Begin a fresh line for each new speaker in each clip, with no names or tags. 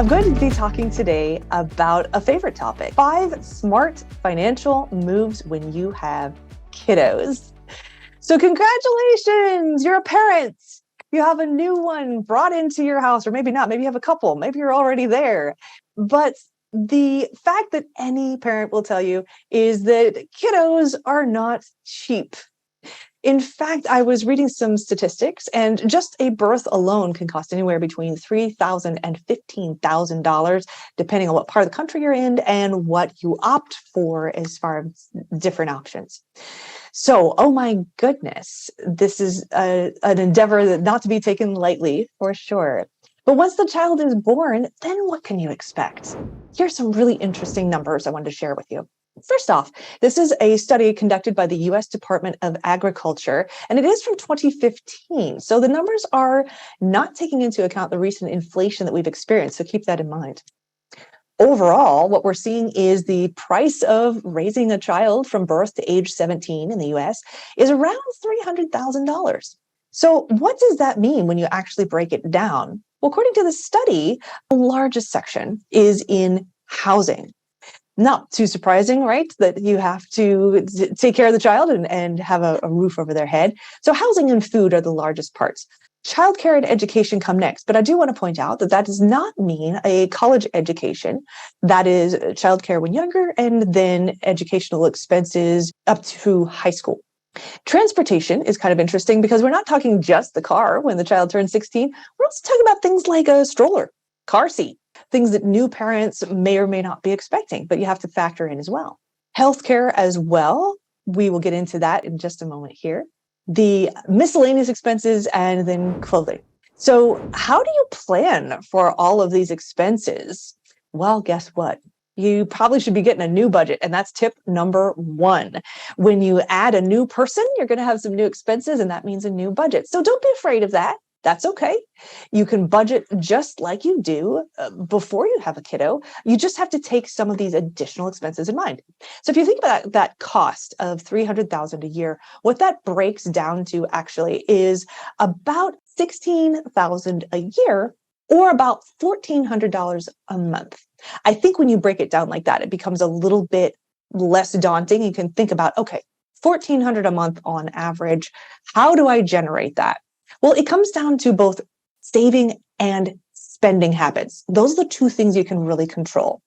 I'm going to be talking today about a favorite topic, 5 smart financial moves when you have kiddos. So congratulations, you're a parent. You have a new one brought into your house, or maybe not, maybe you have a couple, maybe you're already there. But the fact that any parent will tell you is that kiddos are not cheap. In fact, I was reading some statistics, and just a birth alone can cost anywhere between $3,000 and $15,000, depending on what part of the country you're in and what you opt for as far as different options. So, oh my goodness, this is an endeavor that not to be taken lightly, for sure. But once the child is born, then what can you expect? Here's some really interesting numbers I wanted to share with you. First off, this is a study conducted by the U.S. Department of Agriculture, and it is from 2015. So the numbers are not taking into account the recent inflation that we've experienced, so keep that in mind. Overall, what we're seeing is the price of raising a child from birth to age 17 in the U.S. is around $300,000. So what does that mean when you actually break it down? Well, according to the study, the largest section is in housing. Not too surprising, right? That you have to take care of the child and have a roof over their head. So housing and food are the largest parts. Childcare and education come next, but I do want to point out that that does not mean a college education. That is childcare when younger, and then educational expenses up to high school. Transportation is kind of interesting because we're not talking just the car when the child turns 16. We're also talking about things like a stroller, car seat, things that new parents may or may not be expecting, but you have to factor in as well. Healthcare as well. We will get into that in just a moment here. The miscellaneous expenses and then clothing. So how do you plan for all of these expenses? Well, guess what? You probably should be getting a new budget, and that's tip number 1. When you add a new person, you're going to have some new expenses, and that means a new budget. So don't be afraid of that. That's okay. You can budget just like you do before you have a kiddo. You just have to take some of these additional expenses in mind. So if you think about that cost of $300,000 a year, what that breaks down to actually is about $16,000 a year, or about $1,400 a month. I think when you break it down like that, it becomes a little bit less daunting. You can think about, okay, $1,400 a month on average. How do I generate that? Well, it comes down to both saving and spending habits. Those are the two things you can really control.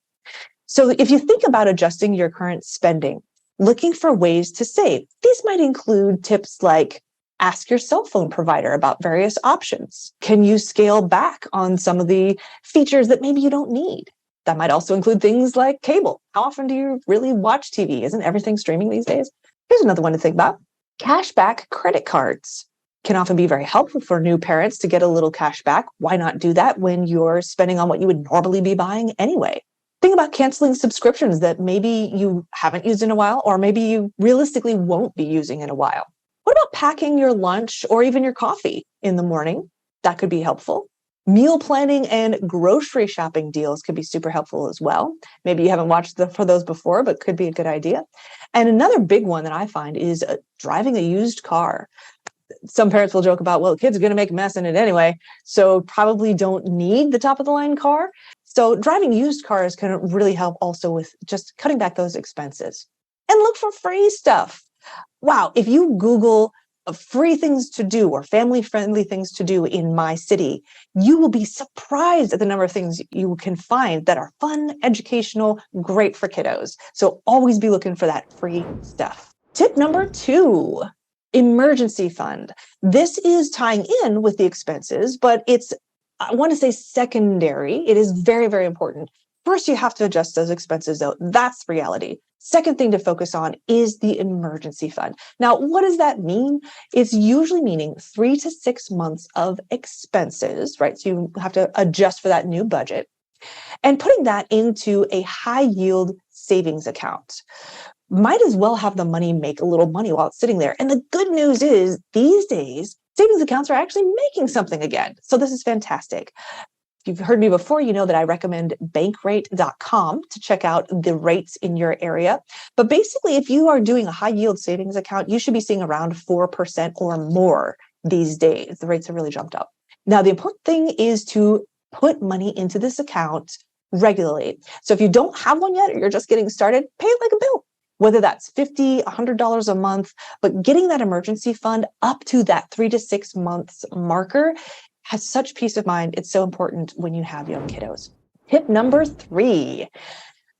So if you think about adjusting your current spending, looking for ways to save, these might include tips like ask your cell phone provider about various options. Can you scale back on some of the features that maybe you don't need? That might also include things like cable. How often do you really watch TV? Isn't everything streaming these days? Here's another one to think about. Cashback credit cards can often be very helpful for new parents to get a little cash back. Why not do that when you're spending on what you would normally be buying anyway? Think about canceling subscriptions that maybe you haven't used in a while, or maybe you realistically won't be using in a while. What about packing your lunch or even your coffee in the morning? That could be helpful. Meal planning and grocery shopping deals could be super helpful as well. Maybe you haven't watched for those before, but could be a good idea. And another big one that I find is driving a used car. Some parents will joke about, well, the kids are going to make a mess in it anyway, so probably don't need the top of the line car. So driving used cars can really help also with just cutting back those expenses. And look for free stuff. Wow, if you Google free things to do or family-friendly things to do in my city, you will be surprised at the number of things you can find that are fun, educational, great for kiddos. So always be looking for that free stuff. Tip number 2. Emergency fund. This is tying in with the expenses, but it's, I want to say, secondary. It is very, very important. First, you have to adjust those expenses, though. That's reality. Second thing to focus on is the emergency fund. Now, what does that mean? It's usually meaning 3 to 6 months of expenses, right? So you have to adjust for that new budget and putting that into a high yield savings account. Might as well have the money make a little money while it's sitting there. And the good news is these days, savings accounts are actually making something again. So this is fantastic. If you've heard me before, you know that I recommend bankrate.com to check out the rates in your area. But basically, if you are doing a high yield savings account, you should be seeing around 4% or more these days. The rates have really jumped up. Now, the important thing is to put money into this account regularly. So if you don't have one yet, or you're just getting started, pay it like a bill, whether that's $50, $100 a month, but getting that emergency fund up to that 3 to 6 months marker has such peace of mind. It's so important when you have young kiddos. Tip number 3.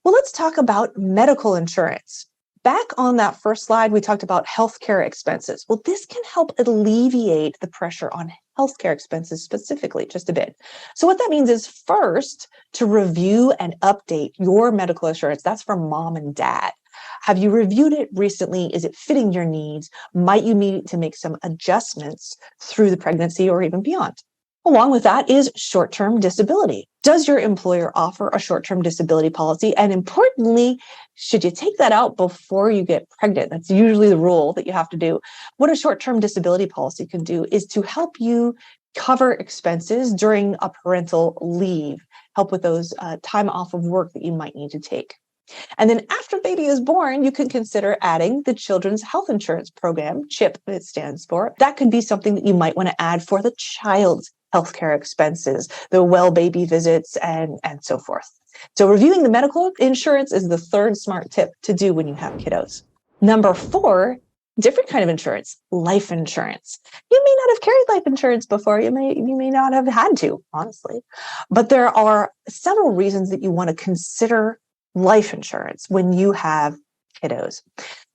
Well, let's talk about medical insurance. Back on that first slide, we talked about healthcare expenses. Well, this can help alleviate the pressure on healthcare expenses specifically just a bit. So what that means is first to review and update your medical insurance. That's for mom and dad. Have you reviewed it recently? Is it fitting your needs? Might you need to make some adjustments through the pregnancy or even beyond? Along with that is short-term disability. Does your employer offer a short-term disability policy? And importantly, should you take that out before you get pregnant? That's usually the rule that you have to do. What a short-term disability policy can do is to help you cover expenses during a parental leave, help with those time off of work that you might need to take. And then after baby is born, you can consider adding the Children's Health Insurance Program, CHIP it stands for. That could be something that you might want to add for the child's healthcare expenses, the well baby visits, and so forth. So reviewing the medical insurance is the third smart tip to do when you have kiddos. Number 4, different kind of insurance, life insurance. You may not have carried life insurance before. You may not have had to, honestly. But there are several reasons that you want to consider life insurance when you have kiddos.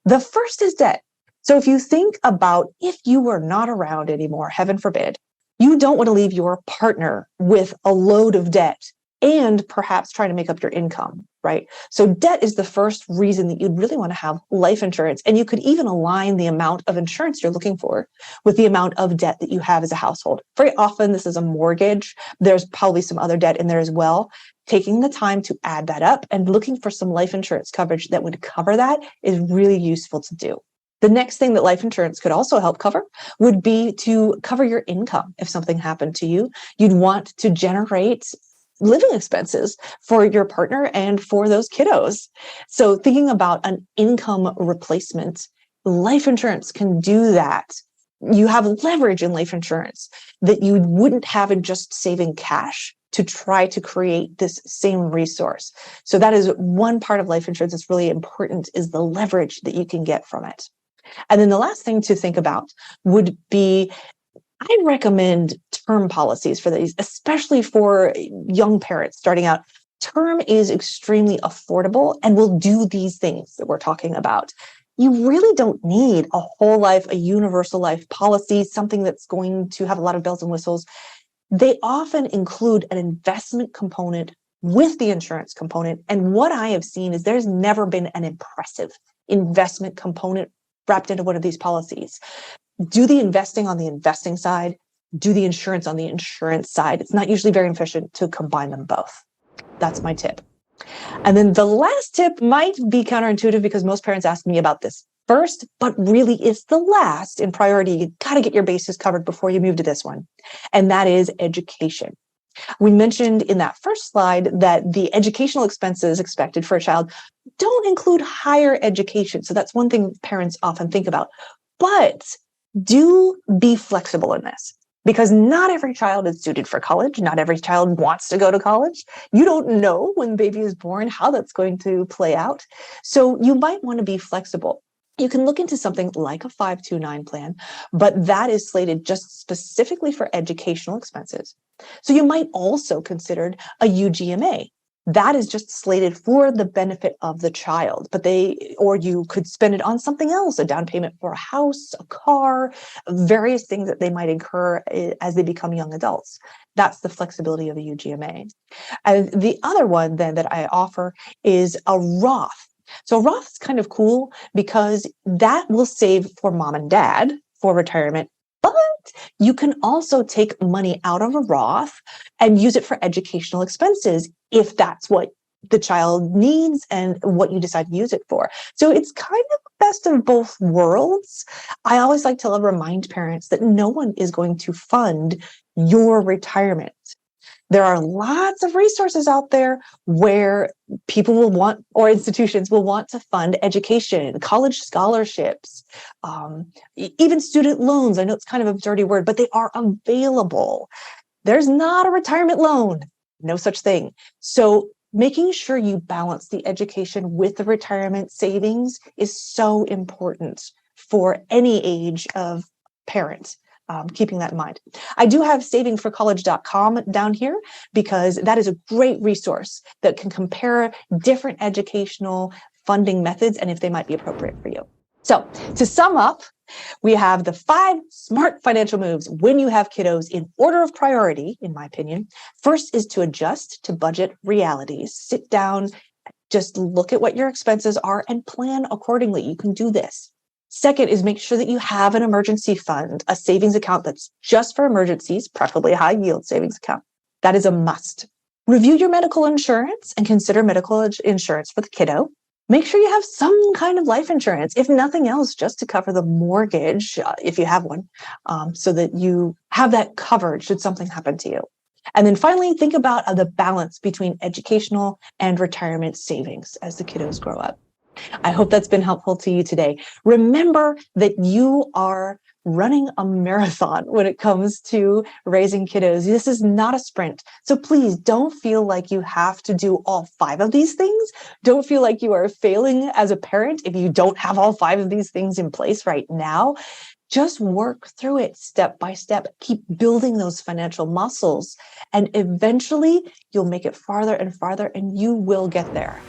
The first is debt. So if you think about if you were not around anymore, heaven forbid, you don't want to leave your partner with a load of debt and perhaps trying to make up your income, right? So debt is the first reason that you'd really want to have life insurance. And you could even align the amount of insurance you're looking for with the amount of debt that you have as a household. Very often, this is a mortgage. There's probably some other debt in there as well. Taking the time to add that up and looking for some life insurance coverage that would cover that is really useful to do. The next thing that life insurance could also help cover would be to cover your income. If something happened to you, you'd want to generate living expenses for your partner and for those kiddos. So thinking about an income replacement, life insurance can do that. You have leverage in life insurance that you wouldn't have in just saving cash to try to create this same resource. So that is one part of life insurance that's really important, is the leverage that you can get from it. And then the last thing to think about would be, I recommend term policies for these, especially for young parents starting out. Term is extremely affordable and will do these things that we're talking about. You really don't need a whole life, a universal life policy, something that's going to have a lot of bells and whistles. They often include an investment component with the insurance component. And what I have seen is there's never been an impressive investment component wrapped into one of these policies. Do the investing on the investing side, do the insurance on the insurance side. It's not usually very efficient to combine them both. That's my tip. And then the last tip might be counterintuitive because most parents ask me about this first, but really it's the last in priority. You got to get your bases covered before you move to this one. And that is education. We mentioned in that first slide that the educational expenses expected for a child don't include higher education. So that's one thing parents often think about. But do be flexible in this, because not every child is suited for college. Not every child wants to go to college. You don't know when the baby is born how that's going to play out. So you might want to be flexible. You can look into something like a 529 plan, but that is slated just specifically for educational expenses. So you might also consider a UGMA. That is just slated for the benefit of the child, or you could spend it on something else, a down payment for a house, a car, various things that they might incur as they become young adults. That's the flexibility of a UGMA. And the other one then that I offer is a Roth. So Roth is kind of cool because that will save for mom and dad for retirement, but you can also take money out of a Roth and use it for educational expenses if that's what the child needs and what you decide to use it for. So it's kind of best of both worlds. I always like to remind parents that no one is going to fund your retirement. There are lots of resources out there where people will want, or institutions will want to fund education, college scholarships, even student loans. I know it's kind of a dirty word, but they are available. There's not a retirement loan No such thing. So making sure you balance the education with the retirement savings is so important for any age of parent. Keeping that in mind. I do have savingforcollege.com down here because that is a great resource that can compare different educational funding methods and if they might be appropriate for you. So to sum up, we have the 5 smart financial moves when you have kiddos in order of priority, in my opinion. First is to adjust to budget realities. Sit down, just look at what your expenses are and plan accordingly. You can do this. Second is make sure that you have an emergency fund, a savings account that's just for emergencies, preferably a high yield savings account. That is a must. Review your medical insurance and consider medical insurance for the kiddo. Make sure you have some kind of life insurance, if nothing else, just to cover the mortgage, if you have one, so that you have that covered should something happen to you. And then finally, think about the balance between educational and retirement savings as the kiddos grow up. I hope that's been helpful to you today. Remember that you are running a marathon when it comes to raising kiddos. This is not a sprint. So please don't feel like you have to do all 5 of these things. Don't feel like you are failing as a parent if you don't have all 5 of these things in place right now. Just work through it step by step. Keep building those financial muscles, and eventually you'll make it farther and farther, and you will get there.